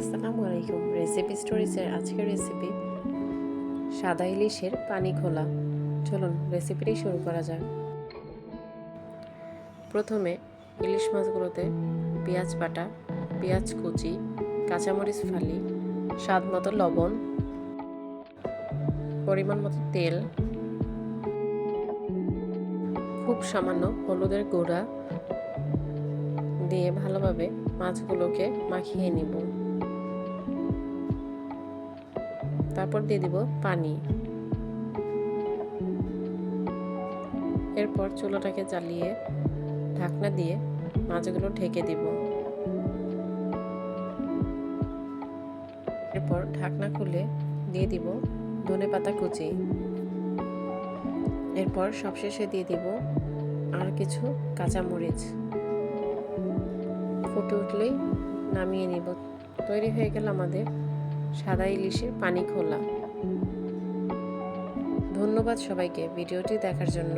আসসালামু আলাইকুম। রেসিপি স্টোরিজের আজকের রেসিপি সাদা ইলিশের পানি খোলা। চলুন রেসিপিটি শুরু করা যাক। প্রথমে ইলিশ মাছগুলোতে পেঁয়াজ বাটা, পেঁয়াজ কুচি, কাঁচামরিচ ফালি, স্বাদ মতো লবণ, পরিমাণ মতো তেল, খুব সামান্য হলুদের গুঁড়া দিয়ে ভালোভাবে মাছগুলোকে মাখিয়ে নিব। তারপর দিয়ে দিব পানি। এরপর চুলাটাকে জ্বালিয়ে ঢাকনা দিয়ে মাছগুলো ঢেকে দিব। এরপর ঢাকনা খুলে দিয়ে দিব ধনেপাতা কুচি। এরপর সবশেষে দিয়ে দিব আর কিছু কাঁচামরিচ। ফুটে উঠলেই নামিয়ে নিব। তৈরি হয়ে গেল আমাদের সাদা ইলিশের পানি খোলা। ধন্যবাদ সবাইকে ভিডিওটি দেখার জন্য।